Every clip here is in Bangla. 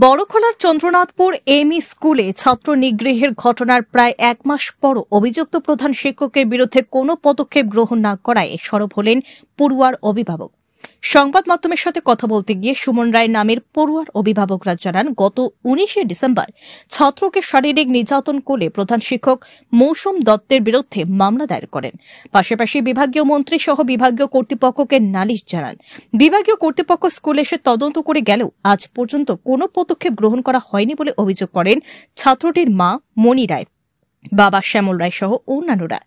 বড়খলার চন্দ্রনাথপুর এমই স্কুলে ছাত্র নিগ্রহের ঘটনার প্রায় এক মাস পরও অভিযুক্ত প্রধান শিক্ষকের বিরুদ্ধে কোনো পদক্ষেপ গ্রহণ না করায় সরব হলেন পড়ুয়ার অভিভাবক। সংবাদ মাধ্যমের সাথে কথা বলতে গিয়ে সুমন রায় নামের পড়ুয়ার অভিভাবকরা জানান, গত 19শে ডিসেম্বর ছাত্রকে শারীরিক নির্যাতন করলে প্রধান শিক্ষক মৌসুম দত্তের বিরুদ্ধে মামলা দায়ের করেন। পাশাপাশি বিভাগীয় মন্ত্রী সহ বিভাগীয় কর্তৃপক্ষকে নালিশ জানান। বিভাগীয় কর্তৃপক্ষ স্কুলে এসে তদন্ত করে গেলেও আজ পর্যন্ত কোনো পদক্ষেপ গ্রহণ করা হয়নি বলে অভিযোগ করেন ছাত্রটির মা মণি রায়, বাবা শ্যামল রায় সহ অন্যান্যরা।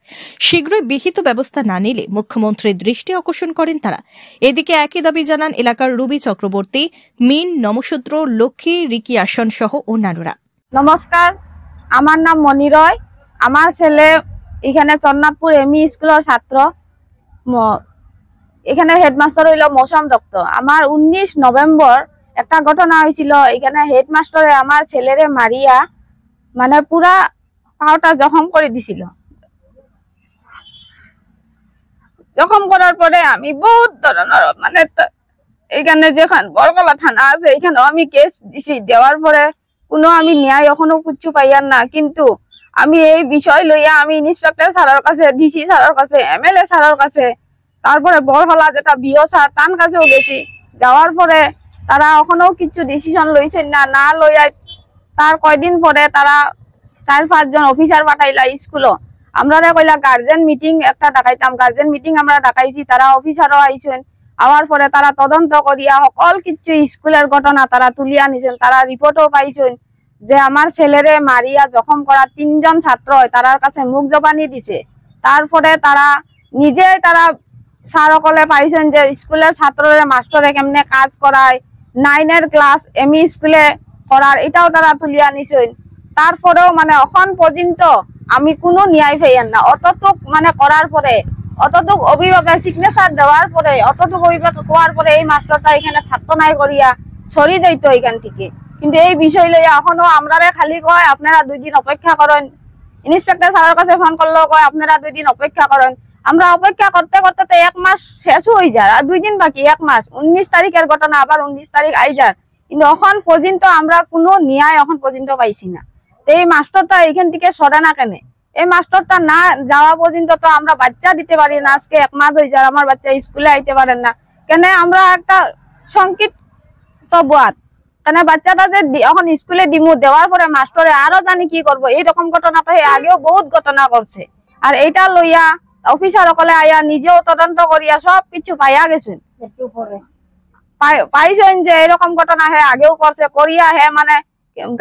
শীঘ্রই বিহিত ব্যবস্থা না নিলে মুখ্যমন্ত্রীর দৃষ্টি আকর্ষণ করেন তারা। এদিকে একই দাবি জানান এলাকার রুবি চক্রবর্তী, মিন নমশূদ্র, লক্ষ্মী, রিকি আসন সহ অন্যান্যরা। নমস্কার, আমার নাম মণি রায়। আমার ছেলে এখানে চন্দ্রনাথপুর এমই স্কুলের ছাত্র। এখানে হেডমাস্টার হইল মৌসুম দত্ত। আমার 19 নভেম্বর একটা ঘটনা হয়েছিল। এখানে হেডমাস্টারে আমার ছেলেরে মারিয়া মানে পুরা পাওটা জখম করে দিছিল। জখম করার পরে আমি বহুত ধরনের মানে এখানে যেখানে বড়খলা থানা আছে এখানে আমি কেস দিছি। দেওয়ার পরে কোনো আমি ন্যায় এখনো কিছু পাইয়ার না। কিন্তু আমি এই বিষয় লইয়া আমি ইন্সপেক্টর স্যারের কাছে, ডিসি স্যারের কাছে, এমএলএ স্যারের কাছে, তারপরে বড়খলা যেটা বিও স্যার তার কাছেও গেছি। যাওয়ার পরে তারা এখনো কিছু ডিসিশন লইছেন না লইয়া তার কয়দিন পরে তারা 4-5 জন অফিসার পাঠাইলা স্কুলও। আমরা কইলা গার্জেন মিটিং একটা ডাকাইতাম। গার্জেন মিটিং আমরা ডাকাইছি, তারা অফিসারও আইছেন। আওয়ার পরে তারা তদন্ত করিয়া সকল কিছু স্কুলের ঘটনা তারা তুলিয়া নিছেন। তারা রিপোর্টও পাইছেন যে আমার ছেলেরে মারিয়া জখম করা 3 জন ছাত্র তারার কাছে মুখ জবানি দিছে। তারপরে তারা নিজেই তারা স্যারসকলে পাইছেন যে স্কুলের ছাত্ররে মাস্টরে কেমনে কাজ করায়, 9 ক্লাস এমই স্কুলে করার এটাও তারা তুলিয়া নিছেন। তারপরেও মানে এখন পর্যন্ত আমি কোনো ন্যায় পাইয়ান না। অতটুক মানে করার পরে, অতটুক অভিভাবকের সিগনেচার দেওয়ার পরে, অতটুক অভিভাবক হওয়ার পরে এই মাস্টারটা এখানে থাকতো নাই করিয়া সরি যাইতো এখান থেকে। কিন্তু এই বিষয় লইয়া এখনো আমরা খালি কয় আপনারা 2 দিন অপেক্ষা করেন। ইন্সপেক্টর স্যারের কাছে ফোন করলেও কয় আপনারা 2 দিন অপেক্ষা করেন। আমরা অপেক্ষা করতে করতে তো 1 মাস শেষ হয়ে যায়, আর 2 দিন বাকি 1 মাস। 19 তারিখের ঘটনা, আবার 19 তারিখ আই যায়। কিন্তু এখন পর্যন্ত আমরা কোনো ন্যায় এখন পর্যন্ত পাইছি না। এই মাস্টারটা এখান থেকে সরে না কেন? এই মাস্টারটা না যাওয়া পর্যন্ত তো আমরা বাচ্চা দিতে পারি না। আজকে 1 মাস হয়ে যায় আমার বাচ্চা স্কুলে আইতে পারেন না কেন? আমরা একটা সংকিত বাদ কেন বাচ্চাটা যে এখন স্কুলে দিমু, দেওয়ার পরে মাস্টারে আরো জানি কি করবো। এইরকম ঘটনা তো আগেও বহুত ঘটনা করছে। আর এইটা লইয়া অফিসার সকলে আয়া নিজেও তদন্ত করিয়া সবকিছু পাইয়া গেছেন। পাইছেন যে এরকম ঘটনা আগেও করছে। করিয়া মানে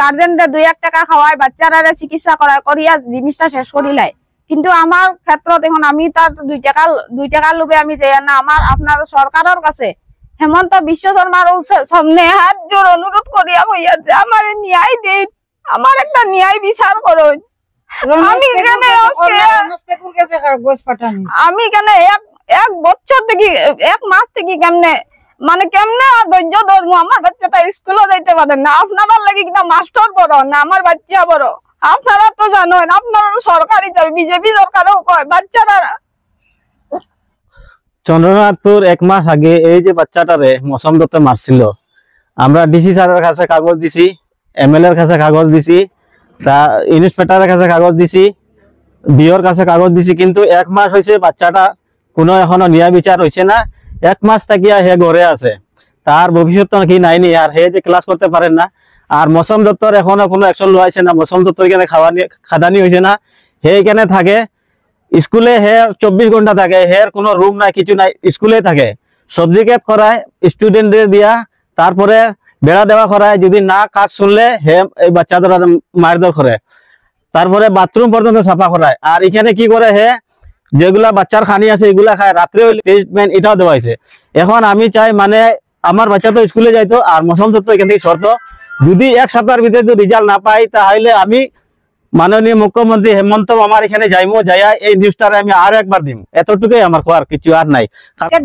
গার্জেনদের 2-1 টাকা খাওয়ায়, বাচ্চারা চিকিৎসা করায় করিয়া জিনিসটা শেষ করিলাই। কিন্তু আমার ক্ষেত্রে এখন আমি তার 2 টাকার লোভে আমি যাই না। আমার আপনার সরকারের কাছে হেমন্ত বিশ্ব শর্মার সামনে হাত জোর অনুরোধ করিয়া হইয়া যে আমার ন্যায় দিন, আমার একটা ন্যায় বিচার করুন। আমি কেন 1 বছর থেকে 1 মাস থেকে কেমনে ধৈর্য ধরবো? আমার বাচ্চাটা স্কুলে যাইতে পারেন না। আপনারা লাগে কিনা মাস্টার বড় না আমার বাচ্চা বড়? আপনারা তো জানেন, আপনারা সরকারি বিজেপি সরকারও কয় বাচ্চারা। চন্দ্রনাথপুর 1 মাস আগে এই যে বাচ্চাটারে মৌসুম দত্ত মারছিল, আমরা ডিসি স্যারের কাছে কাগজ দিছি, এমএলএ এর কাছে কাগজ দিছি, তা ইন্সপেক্টরের কাছে কাগজ দিছি, বিওর কাছে কাগজ দিছি। কিন্তু 1 মাস হয়েছে বাচ্চাটা কোনো এখনো ন্যায় বিচার হয়েছে না। 1 মাস থাকিয়া হে ঘরে আছে, তার ভবিষ্যৎ কি নাইনি। আর হে যে ক্লাস করতে পারেন না। আর মৌসুম দত্তর এখনো কোনো অ্যাকশন লওয়াইছে না। মৌসুম দত্তর এখানে খাদানি হয়েছে না। হে এখানে থাকে স্কুলে, হে 24 ঘন্টা থাকে। হের কোনো রুম নাই, কিছু নাই, স্কুলে থাকে। সবজি ক্যাপ করায় স্টুডেন্টদের দিয়া, তারপরে বেড়া দেওয়া করায়। যদি না কাজ শুনলে হে এই বাচ্চাদের মারধর করে, তারপরে বাথরুম পর্যন্ত সাফা করায়। আর এখানে কি করে, হে যেগুলা বাচ্চার খানি আছে এগুলা খায়। রাত্রে ট্রিটমেন্ট এটাও দেওয়া হয়েছে। এখন আমি চাই মানে আমার বাচ্চা তো স্কুলে যাইতো, আর মৌসুম দত্ত এখান থেকে শর্ত যদি 1 সপ্তাহের ভিতরে যদি রেজাল্ট না পাই, তাহলে আমি মাননীয় মুখ্যমন্ত্রী হেমন্ত আমার এখানে যাইমো, যাইয়া এই নিউজটারে আমি আরো একবার দিম। এতটুকুই আমার কোয়ার, কিছু আর নাই।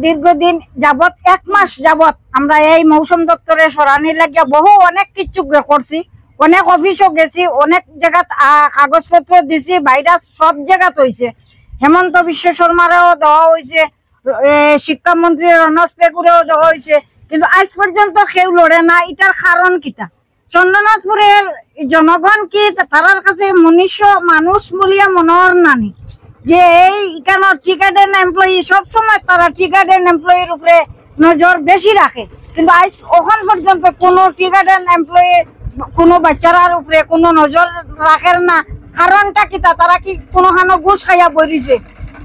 দীর্ঘদিন যাবত 1 মাস যাবত আমরা এই মৌসুম দপ্তরে সরানি লাগিয়া অনেক কিছু করছি। অনেক অফিসও গেছি, অনেক জায়গা কাগজপত্র দিছি, ভাইরাস সব জায়গাত হয়েছে। হেমন্ত বিশ্ব শর্মারেও দেওয়া হয়েছে, শিক্ষামন্ত্রী রনজ পেগুরেও দেওয়া হয়েছে। কিন্তু আজ পর্যন্ত কেউ লড়ে না। এটার কারণ কিটা? চন্দ্রনাথপুরের জনগণ কি তারার কাছে মনুষ্য মানুষ বলিয়া মনে হয় নানি যে এই এখানে টি গার্ডেন এমপ্লয়ি সবসময় তারা টি গার্ডেন এমপ্লয়ির উপরে নজর বেশি রাখে, কিন্তু আজ ওখান পর্যন্ত কোনো টি গার্ডেন এমপ্লয়ি কোনো বাচ্চারার উপরে কোনো নজর রাখেন না। কারণটা কি তারা কি কোনোখানো ঘুষ খাইয়া বইছে?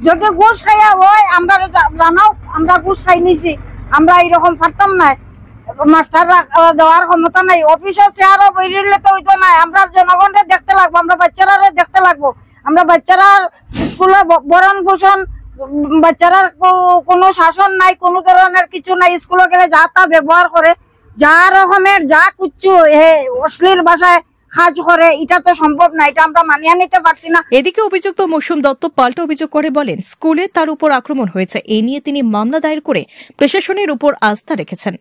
যদি ঘুষ খাইয়া হয় আমরা জানাও আমরা ঘুষ খাই নিছি, আমরা এইরকম পারতাম না, মাস্টাররা দেওয়ার ক্ষমতা নাই, অফিসও চেয়ারও বইলে তো হইতো না। আমরা জনগণকে দেখতে লাগবো, আমরা বাচ্চারা দেখতে লাগবো, আমরা বাচ্চারা স্কুলে বরণ পোষণ, বাচ্চারার কোনো শাসন নাই, কোনো ধরনের কিছু নাই, স্কুলে গেলে যা তা ব্যবহার করে, যা রকমের যা কুচ্ছু অশ্লীল ভাষায় কাজ করে, এটা তো সম্ভব না, এটা আমরা মানিয়ে নিতে পারছি না। এদিকে অভিযুক্ত মৌসুম দত্ত পাল্টা অভিযোগ করে বলেন, স্কুলে তার উপর আক্রমণ হয়েছে, এই নিয়ে তিনি মামলা দায়ের করে প্রশাসনের উপর আস্থা রেখেছেন।